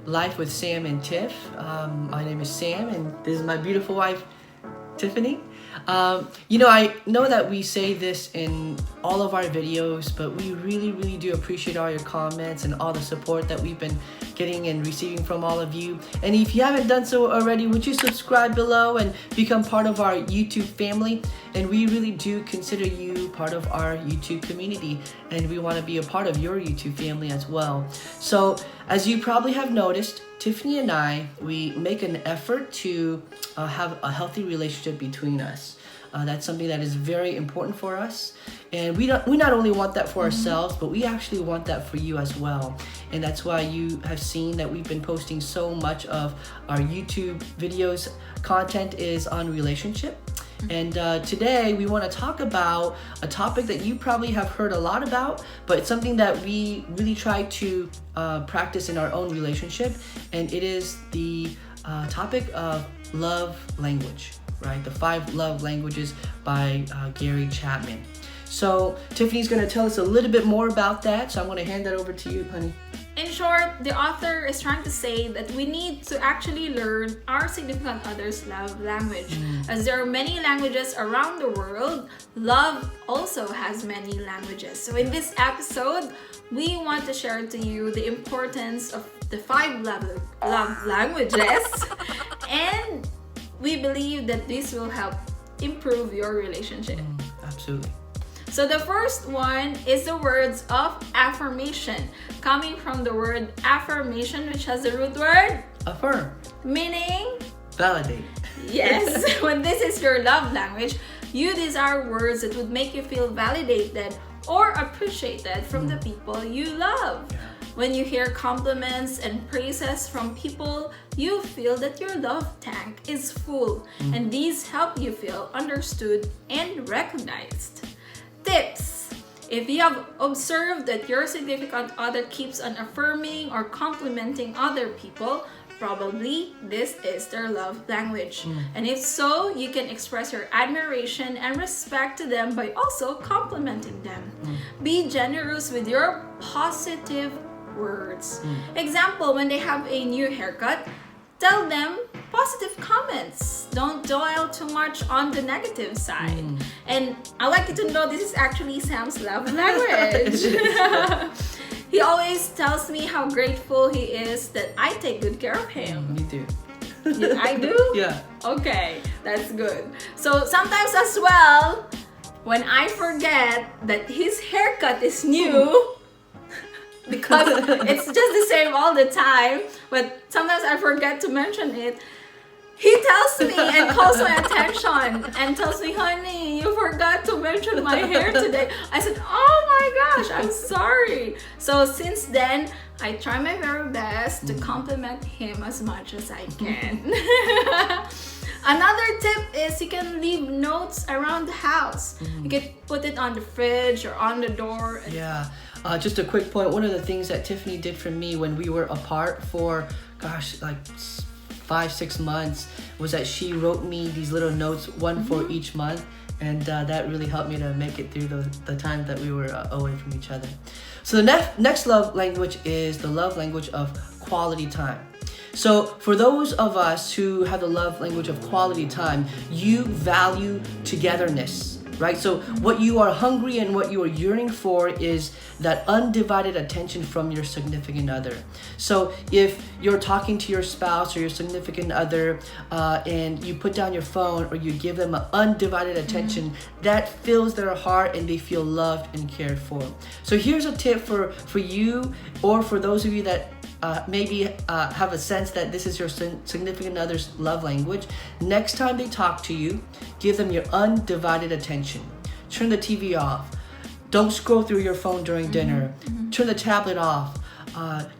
Life with Sam and Tiff. My name is Sam, and this is my beautiful wife, Tiffany. I know that we say this in all of our videos, but we really do appreciate all your comments and all the support that we've been getting and receiving from all of you. And if you haven't done so already, would you subscribe below and become part of our YouTube family? And we really do consider you part of our YouTube community, and we want to be a part of your YouTube family as well. So as you probably have noticed, Tiffany and I, we make an effort to have a healthy relationship between us. That's something that is very important for us, and we not only want that for ourselves, but we actually want that for you as well. And that's why you have seen that we've been posting so much of our YouTube videos. Content is on relationship. And today we want to talk about a topic that you probably have heard a lot about, but it's something that we really try to practice in our own relationship, and it is the topic of love language, right? The 5 love languages by Gary Chapman. So Tiffany's going to tell us a little bit more about that, so I'm going to hand that over to you, honey. In short, the author is trying to say that we need to actually learn our significant other's love language. As there are many languages around the world, love also has many languages. So in this episode, we want to share to you the importance of the 5 love languages, and we believe that this will help improve your relationship. Absolutely. So the first one is the words of affirmation, coming from the word affirmation, which has the root word Affirm. meaning Validate. yes. When this is your love language, you desire words that would make you feel validated or appreciated from the people you love. When you hear compliments and praises from people, you feel that your love tank is full, and these help you feel understood and recognized. Tips: if you have observed that your significant other keeps on affirming or complimenting other people, probably this is their love language. And if so, you can express your admiration and respect to them by also complimenting them. Be generous with your positive words. Example, when they have a new haircut, tell them positive comments. Don't dwell too much on the negative side. And I like you to know this is actually Sam's love language. He always tells me how grateful he is that I take good care of him. Me too. I do? Yeah. Okay, that's good. So sometimes as well, when I forget that his haircut is new, because it's just the same all the time, but sometimes I forget to mention it, he tells me and calls my attention and tells me, honey, you forgot to mention my hair today. I said, oh my gosh, I'm sorry. So since then, I try my very best to compliment him as much as I can. Another tip is you can leave notes around the house. You can put it on the fridge or on the door. Yeah. Just a quick point. One of the things that Tiffany did for me when we were apart for, like 5-6 months, was that she wrote me these little notes, one for each month, and that really helped me to make it through the time that we were away from each other. So the next love language is the love language of quality time. So for those of us who have the love language of quality time, you value togetherness, right? So what you are hungry and what you are yearning for is that undivided attention from your significant other. So if you're talking to your spouse or your significant other and you put down your phone or you give them an undivided attention, that fills their heart and they feel loved and cared for. So here's a tip for you, or for those of you that maybe have a sense that this is your significant other's love language. Next time they talk to you, give them your undivided attention. Turn the TV off. Don't scroll through your phone during dinner. Turn the tablet off.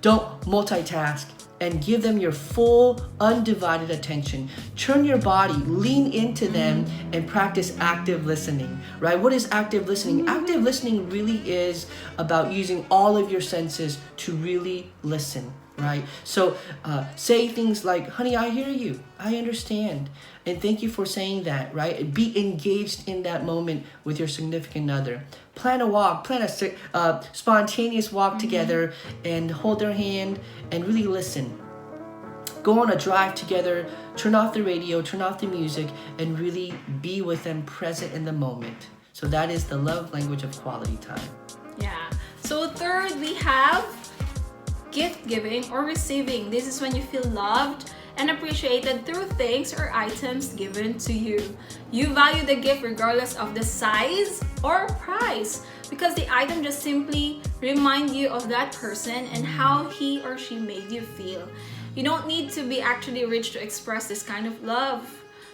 Don't multitask. And give them your full undivided attention. Turn your body, lean into them, and practice active listening, right? What is active listening? Active listening really is about using all of your senses to really listen, right? So say things like, honey, I hear you. I understand. And thank you for saying that, right? Be engaged in that moment with your significant other. Plan a walk, plan a spontaneous walk together, and hold their hand and really listen. go on a drive together, turn off the radio, turn off the music, and really be with them present in the moment. So that is the love language of quality time. Yeah. So third, we have gift giving or receiving. This is when you feel loved and appreciated through things or items given to you. You value the gift regardless of the size or price, because the item just simply remind you of that person and how he or she made you feel. You don't need to be actually rich to express this kind of love,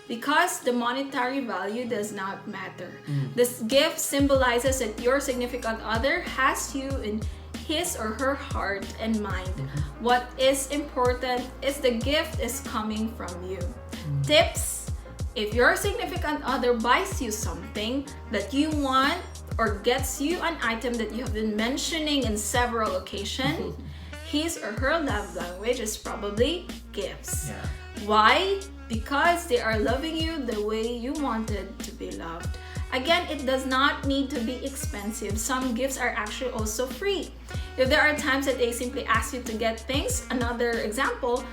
because the monetary value does not matter. This gift symbolizes that your significant other has you in his or her heart and mind. What is important is the gift is coming from you. Tips: if your significant other buys you something that you want or gets you an item that you have been mentioning in several occasions, his or her love language is probably gifts. Yeah. Why? Because they are loving you the way you wanted to be loved. Again, it does not need to be expensive. Some gifts are actually also free. If there are times that they simply ask you to get things, another example,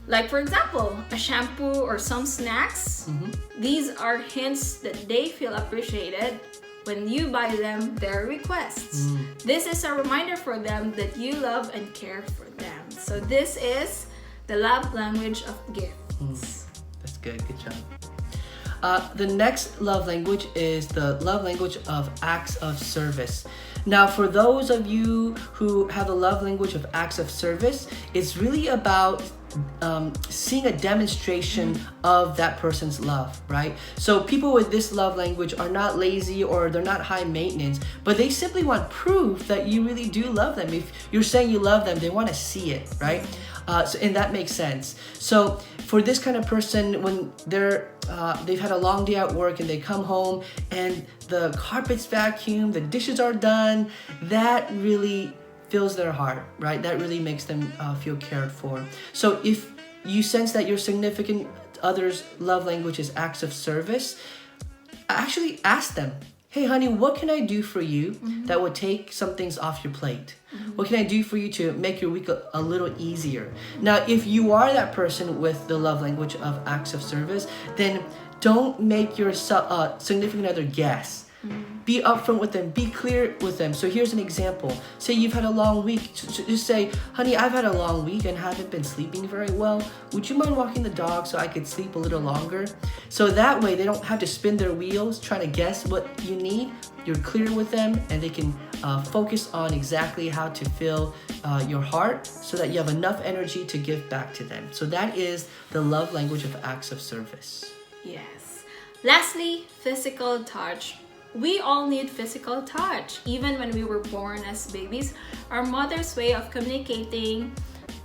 like for example, a shampoo or some snacks, these are hints that they feel appreciated when you buy them their requests. This is a reminder for them that you love and care for them. So this is the love language of gifts. That's good. Good job. The next love language is the love language of acts of service. Now, for those of you who have the love language of acts of service, it's really about seeing a demonstration of that person's love, right? So people with this love language are not lazy or they're not high maintenance, but they simply want proof that you really do love them. If you're saying you love them, they want to see it, right? And that makes sense. So for this kind of person, when they've had a long day at work and they come home and the carpet's vacuumed, the dishes are done, that really fills their heart, right? That really makes them feel cared for. So if you sense that your significant other's love language is acts of service, actually ask them, hey honey, what can I do for you that would take some things off your plate? What can I do for you to make your week a little easier? Now, if you are that person with the love language of acts of service, then don't make your significant other guess. Be upfront with them, be clear with them. So here's an example. Say you've had a long week. Just say, honey, I've had a long week and haven't been sleeping very well. Would you mind walking the dog so I could sleep a little longer? So that way they don't have to spin their wheels trying to guess what you need. You're clear with them and they can focus on exactly how to fill your heart so that you have enough energy to give back to them. So that is the love language of acts of service. Yes. Lastly, physical touch. We all need physical touch. Even when we were born as babies, our mother's way of communicating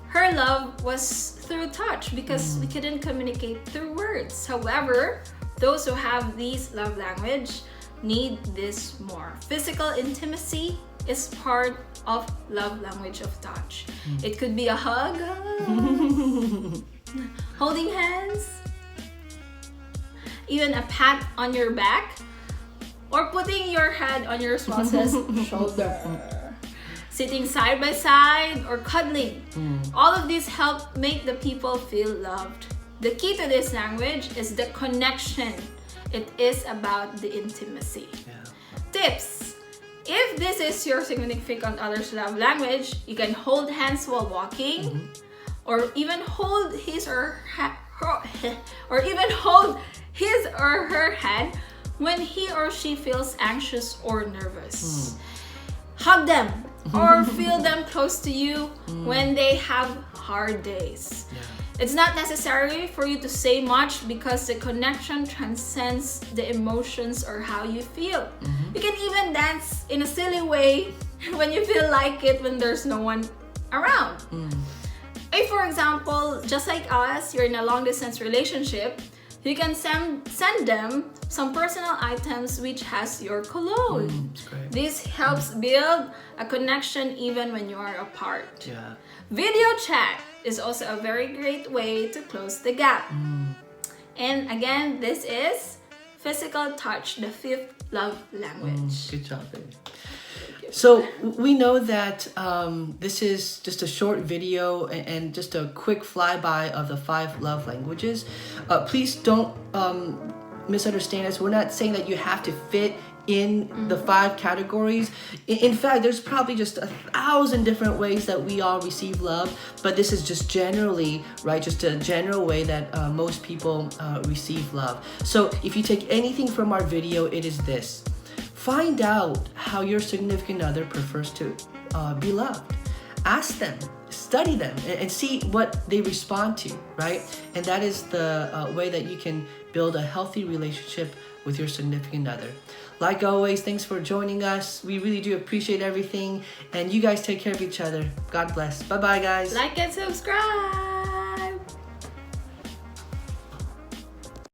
her love was through touch because we couldn't communicate through words. However, those who have these love language need this more. Physical intimacy is part of love language of touch. It could be a hug, holding hands, even a pat on your back, or putting your head on your spouse's shoulder, sitting side by side, or cuddling. All of these help make the people feel loved. The key to this language is the connection. It is about the intimacy. Tips: if this is your significant other's love language, you can hold hands while walking, or even hold his or her hand when he or she feels anxious or nervous. Hug them or feel them close to you when they have hard days. It's not necessary for you to say much because the connection transcends the emotions or how you feel. You can even dance in a silly way when you feel like it when there's no one around. If, for example, just like us, you're in a long distance relationship, you can send them some personal items which has your cologne. This helps build a connection even when you are apart. Video chat is also a very great way to close the gap. And again, this is physical touch, the fifth love language. Good job, baby. So we know that this is just a short video and just a quick flyby of the 5 love languages. Please don't misunderstand us. We're not saying that you have to fit in the 5 categories. In fact, there's probably just 1,000 different ways that we all receive love, but this is just generally, right, just a general way that most people receive love. So if you take anything from our video, it is this: find out how your significant other prefers to be loved. Ask them, study them, and see what they respond to, right? And that is the way that you can build a healthy relationship with your significant other. Like always, thanks for joining us. We really do appreciate everything. And you guys take care of each other. God bless. Bye-bye, guys. Like and subscribe.